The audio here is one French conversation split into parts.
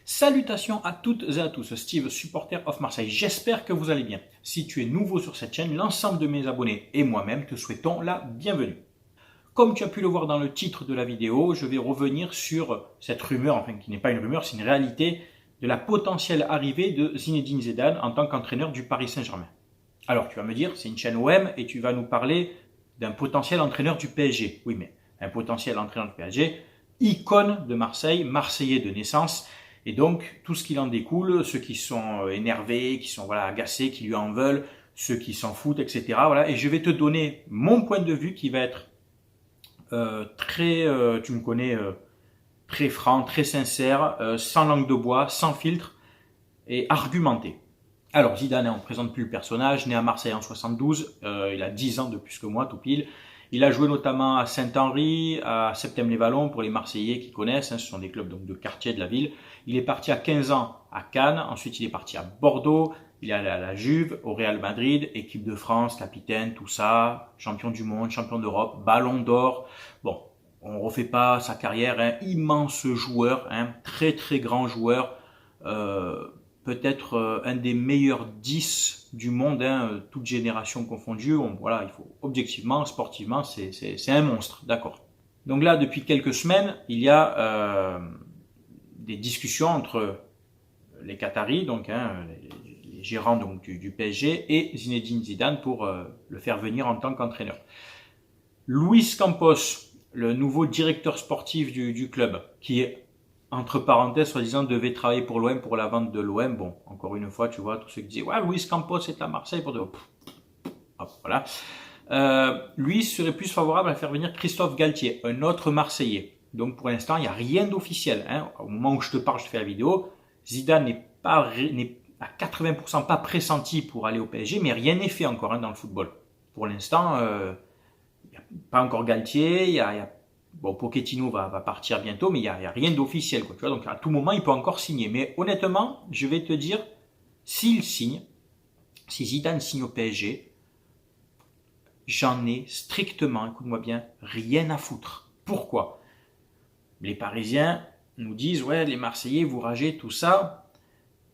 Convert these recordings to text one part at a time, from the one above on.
Salutations à toutes et à tous, Steve, supporter of Marseille. J'espère que vous allez bien. Si tu es nouveau sur cette chaîne, l'ensemble de mes abonnés et moi-même te souhaitons la bienvenue. Comme tu as pu le voir dans le titre de la vidéo, je vais revenir sur cette rumeur, enfin qui n'est pas une rumeur, c'est une réalité, de la potentielle arrivée de Zinedine Zidane en tant qu'entraîneur du Paris Saint-Germain. Alors tu vas me dire, c'est une chaîne OM et tu vas nous parler d'un potentiel entraîneur du PSG. Oui, mais un potentiel entraîneur du PSG, icône de Marseille, Marseillais de naissance. Et donc, tout ce qu'il en découle, ceux qui sont énervés, qui sont agacés, qui lui en veulent, ceux qui s'en foutent, etc. Voilà. Et je vais te donner mon point de vue qui va être tu me connais, très franc, très sincère, sans langue de bois, sans filtre et argumenté. Alors, Zidane, on ne présente plus le personnage, né à Marseille en 72, il a 10 ans de plus que moi, tout pile. Il a joué notamment à Saint-Henri, à Septem-les-Vallons, pour les Marseillais qui connaissent, ce sont des clubs donc, de quartier de la ville. Il est parti à 15 ans à Cannes, ensuite il est parti à Bordeaux, il est allé à la Juve, au Real Madrid, équipe de France, capitaine, tout ça, champion du monde, champion d'Europe, ballon d'or. Bon, on refait pas sa carrière, immense joueur, très très grand joueur, peut-être un des meilleurs 10 du monde, toute génération confondue. Voilà, il faut objectivement, sportivement, c'est un monstre, d'accord. Donc là, depuis quelques semaines, il y a des discussions entre les Qataris, donc les gérants donc, du PSG, et Zinedine Zidane pour le faire venir en tant qu'entraîneur. Luis Campos, le nouveau directeur sportif du club, qui est entre parenthèses, soi-disant, devait travailler pour l'OM pour la vente de l'OM. Bon, encore une fois, tu vois, tous ceux qui disaient, ouais, Luis Campos est à Marseille pour de... Hop, voilà. Lui serait plus favorable à faire venir Christophe Galtier, un autre Marseillais. Donc, pour l'instant, il n'y a rien d'officiel. Au moment où je te parle, je te fais la vidéo. Zidane n'est à 80% pas pressenti pour aller au PSG, mais rien n'est fait encore dans le football. Pour l'instant, il n'y a pas encore Galtier, bon, Pochettino va partir bientôt, mais il n'y a rien d'officiel, quoi. Tu vois, donc à tout moment, il peut encore signer. Mais honnêtement, je vais te dire, s'il signe, si Zidane signe au PSG, j'en ai strictement, écoute-moi bien, rien à foutre. Pourquoi? Les Parisiens nous disent, ouais, les Marseillais, vous ragez, tout ça,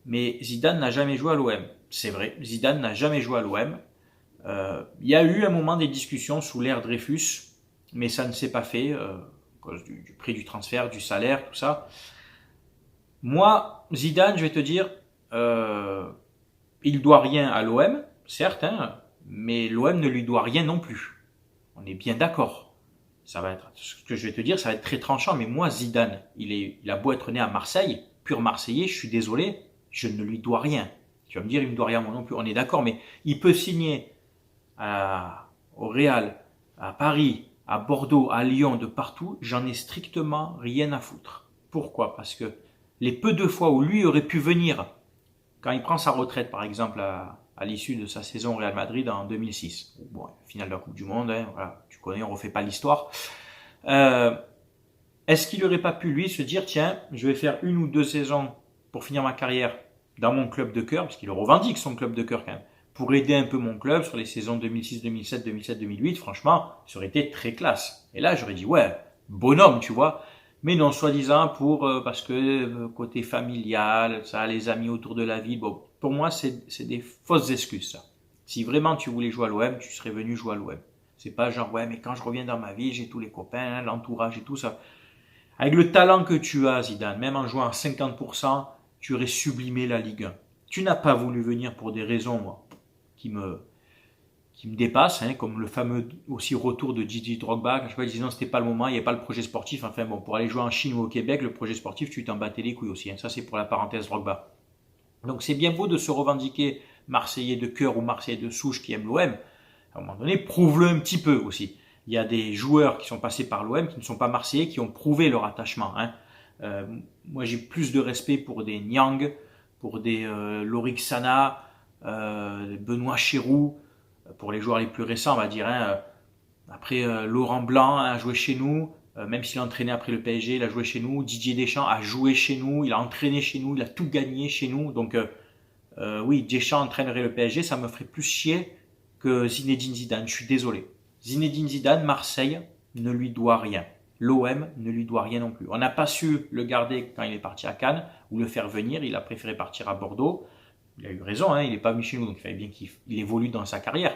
mais Zidane n'a jamais joué à l'OM. C'est vrai, Zidane n'a jamais joué à l'OM. Il y a eu un moment des discussions sous l'ère Dreyfus, mais ça ne s'est pas fait à cause du prix du transfert, du salaire, tout ça. Moi, Zidane, je vais te dire, il doit rien à l'OM, certes, mais l'OM ne lui doit rien non plus. On est bien d'accord. Ça va être, ce que je vais te dire, ça va être très tranchant, mais moi, Zidane, il a beau être né à Marseille, pur Marseillais, je suis désolé, je ne lui dois rien. Tu vas me dire, il me doit rien moi non plus, on est d'accord, mais il peut signer au Real, à Paris, à Bordeaux, à Lyon, de partout, j'en ai strictement rien à foutre. Pourquoi? Parce que les peu de fois où lui aurait pu venir, quand il prend sa retraite par exemple à l'issue de sa saison au Real Madrid en 2006, bon, finale de la Coupe du Monde, voilà, tu connais, on refait pas l'histoire. Est-ce qu'il n'aurait pas pu lui se dire, tiens, je vais faire 1 ou 2 saisons pour finir ma carrière dans mon club de cœur, parce qu'il revendique son club de cœur quand même, pour aider un peu mon club sur les saisons 2006, 2007, 2007, 2008, franchement, ça aurait été très classe. Et là, j'aurais dit, ouais, bonhomme, tu vois. Mais non, soi-disant parce que côté familial, ça, les amis autour de la ville, bon, pour moi, c'est des fausses excuses, ça. Si vraiment tu voulais jouer à l'OM, tu serais venu jouer à l'OM. C'est pas genre, ouais, mais quand je reviens dans ma vie, j'ai tous les copains, l'entourage et tout ça. Avec le talent que tu as, Zidane, même en jouant à 50%, tu aurais sublimé la Ligue 1. Tu n'as pas voulu venir pour des raisons, moi, qui me dépasse, comme le fameux aussi retour de Didier Drogba, quand je sais pas, ils disaient non, c'était pas le moment, il n'y avait pas le projet sportif, enfin bon, pour aller jouer en Chine ou au Québec, le projet sportif, tu t'en battais les couilles aussi, ça c'est pour la parenthèse Drogba. Donc c'est bien beau de se revendiquer Marseillais de cœur ou Marseillais de souche qui aime l'OM, à un moment donné, prouve-le un petit peu aussi. Il y a des joueurs qui sont passés par l'OM, qui ne sont pas Marseillais, qui ont prouvé leur attachement. Moi j'ai plus de respect pour des Niang, pour des Lorik Sana, Benoît Chéroux, pour les joueurs les plus récents, on va dire. Après, Laurent Blanc a joué chez nous, même s'il a entraîné après le PSG, il a joué chez nous. Didier Deschamps a joué chez nous, il a entraîné chez nous, il a tout gagné chez nous. Donc, oui, Deschamps entraînerait le PSG, ça me ferait plus chier que Zinedine Zidane, je suis désolé. Zinedine Zidane, Marseille ne lui doit rien. l'OM ne lui doit rien non plus. On n'a pas su le garder quand il est parti à Cannes ou le faire venir. Il a préféré partir à Bordeaux. Il a eu raison, hein, il n'est pas venu chez nous, donc il fallait bien qu'il évolue dans sa carrière.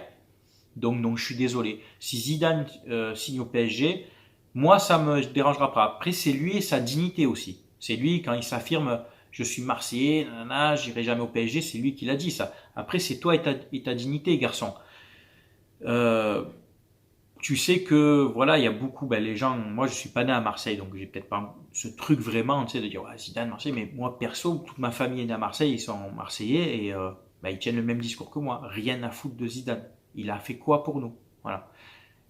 Donc je suis désolé. Si Zidane signe au PSG, moi ça me dérangera pas. Après c'est lui et sa dignité aussi. C'est lui quand il s'affirme je suis Marseillais, nanana, j'irai jamais au PSG, c'est lui qui l'a dit ça. Après c'est toi et ta dignité, garçon. Tu sais que voilà, il y a beaucoup, les gens, moi je suis pas né à Marseille, donc j'ai peut-être pas ce truc vraiment, tu sais, de dire ouais, Zidane, Marseille, mais moi perso, toute ma famille est née à Marseille, ils sont Marseillais et ils tiennent le même discours que moi. Rien à foutre de Zidane. Il a fait quoi pour nous? Voilà.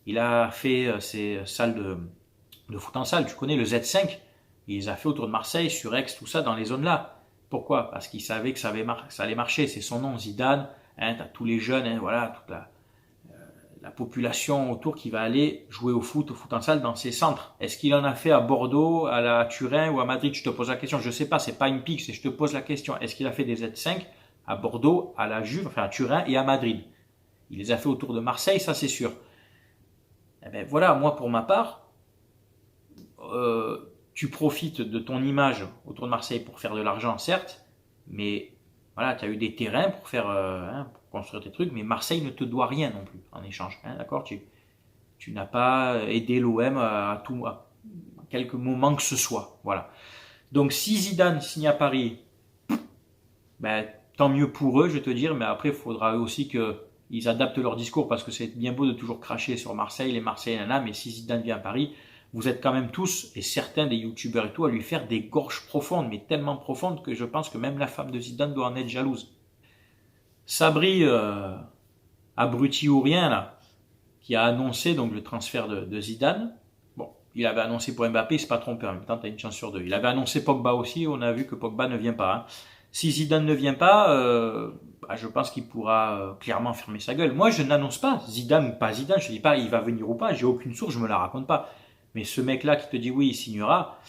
Il a fait ces salles de foot en salle, tu connais le Z5, il les a fait autour de Marseille, sur Aix, tout ça, dans les zones là. Pourquoi? Parce qu'il savait que ça allait marcher, c'est son nom, Zidane, hein, t'as tous les jeunes, hein, voilà, toute la population autour qui va aller jouer au foot en salle dans ces centres. Est-ce qu'il en a fait à Bordeaux, à la Turin ou à Madrid? Je te pose la question, je sais pas, c'est pas une pique, c'est je te pose la question. Est-ce qu'il a fait des Z5 à Bordeaux, à la Juve, enfin à Turin et à Madrid? Il les a fait autour de Marseille, ça c'est sûr. Eh ben voilà, moi pour ma part, tu profites de ton image autour de Marseille pour faire de l'argent, certes, mais voilà, tu as eu des terrains pour faire, pour construire tes trucs, mais Marseille ne te doit rien non plus en échange, hein, d'accord? Tu n'as pas aidé l'OM à quelques moments que ce soit, voilà. Donc si Zidane signe à Paris, tant mieux pour eux, je vais te dire, mais après il faudra aussi qu'ils adaptent leur discours parce que c'est bien beau de toujours cracher sur Marseille, les Marseillais, mais si Zidane vient à Paris, vous êtes quand même tous, et certains des youtubeurs et tout, à lui faire des gorges profondes, mais tellement profondes que je pense que même la femme de Zidane doit en être jalouse. Sabri, abruti ou rien, là, qui a annoncé donc le transfert de Zidane. Bon, il avait annoncé pour Mbappé, il s'est pas trompé, en même temps, tu as une chance sur deux. Il avait annoncé Pogba aussi, on a vu que Pogba ne vient pas. Hein. Si Zidane ne vient pas, je pense qu'il pourra clairement fermer sa gueule. Moi, je n'annonce pas Zidane ou pas Zidane, je ne dis pas il va venir ou pas, j'ai aucune source, je me la raconte pas. Mais ce mec-là qui te dit oui, il signera,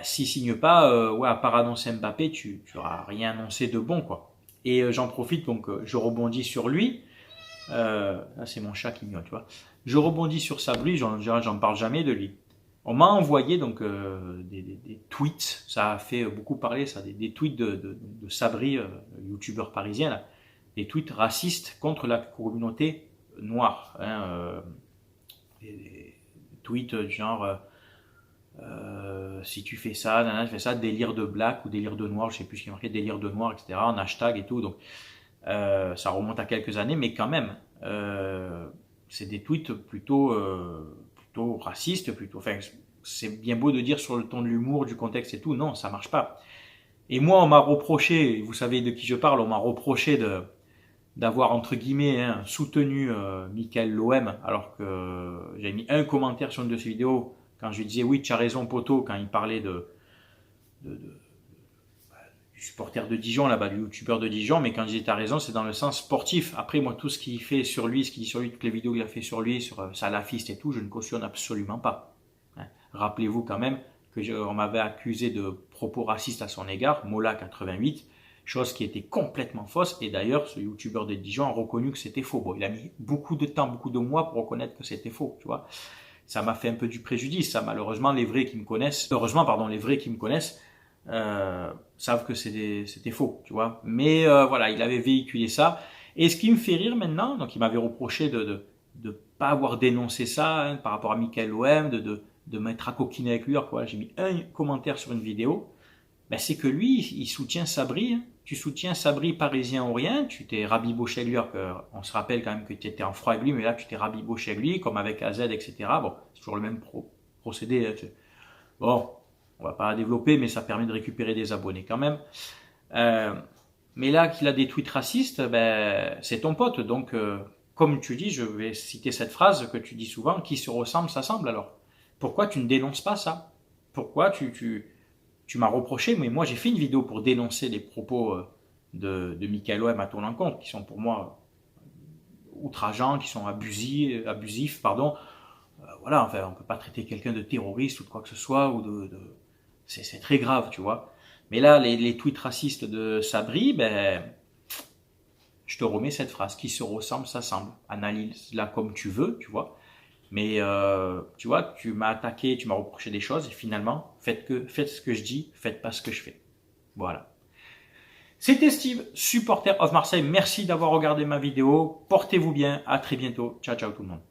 s'il signe pas, à part annoncer Mbappé, tu n'auras rien annoncé de bon, quoi. Et j'en profite, donc je rebondis sur lui. Là, c'est mon chat qui miaule, tu vois. Je rebondis sur Sabri, j'en parle jamais de lui. On m'a envoyé donc des tweets, ça a fait beaucoup parler, ça, des tweets de Sabri, youtubeur parisien, là, des tweets racistes contre la communauté noire. Hein, des tweets du genre si tu fais ça, tu fais ça, délire de black ou délire de noir, je sais plus ce qui est marqué, délire de noir, etc. en hashtag et tout. Donc ça remonte à quelques années, mais quand même, c'est des tweets plutôt racistes, enfin, c'est bien beau de dire sur le ton de l'humour, du contexte et tout, non, ça marche pas. Et moi, on m'a reproché, vous savez de qui je parle, on m'a reproché d'avoir entre guillemets soutenu Michael l'OM, alors que j'ai mis un commentaire sur une de ses vidéos quand je lui disais oui, tu as raison poto, quand il parlait du supporter de Dijon, là-bas, du youtubeur de Dijon, mais quand je disais tu as raison, c'est dans le sens sportif. Après, moi, tout ce qu'il fait sur lui, ce qu'il dit sur lui, toutes les vidéos qu'il a fait sur lui, sur salafiste et tout, je ne cautionne absolument pas. Hein. Rappelez-vous quand même qu'on m'avait accusé de propos racistes à son égard, Mola88, chose qui était complètement fausse, et d'ailleurs, ce youtubeur de Dijon a reconnu que c'était faux. Bon, il a mis beaucoup de temps, beaucoup de mois pour reconnaître que c'était faux, tu vois. Ça m'a fait un peu du préjudice, ça, malheureusement, les vrais qui me connaissent, savent que c'était faux, tu vois. Mais voilà, il avait véhiculé ça. Et ce qui me fait rire maintenant, donc il m'avait reproché de pas avoir dénoncé ça par rapport à Michael OM, de m'être à coquiner avec lui. Alors quoi, j'ai mis un commentaire sur une vidéo. C'est que lui, il soutient Sabri. Hein. Tu soutiens Sabri parisien ou rien. Tu t'es rabiboché avec lui. On se rappelle quand même que tu étais en froid avec lui, mais là tu t'es rabiboché avec lui, comme avec AZ, etc. Bon, c'est toujours le même procédé. Bon. On va pas développer, mais ça permet de récupérer des abonnés quand même. Mais là, qu'il a des tweets racistes, c'est ton pote. Donc, comme tu dis, je vais citer cette phrase que tu dis souvent, qui se ressemble, s'assemble. Alors, pourquoi tu ne dénonces pas ça? Pourquoi tu m'as reproché, mais moi j'ai fait une vidéo pour dénoncer les propos de Michael OM à ton encontre, qui sont pour moi outrageants, qui sont abusifs, pardon. Voilà, enfin, on peut pas traiter quelqu'un de terroriste ou de quoi que ce soit, ou c'est très grave, tu vois. Mais là, les tweets racistes de Sabri, je te remets cette phrase, qui se ressemble, s'assemble. Analyse-la comme tu veux, tu vois. Mais tu vois, tu m'as attaqué, tu m'as reproché des choses et finalement, faites ce que je dis, faites pas ce que je fais. Voilà. C'était Steve, supporter of Marseille. Merci d'avoir regardé ma vidéo. Portez-vous bien. À très bientôt. Ciao, ciao tout le monde.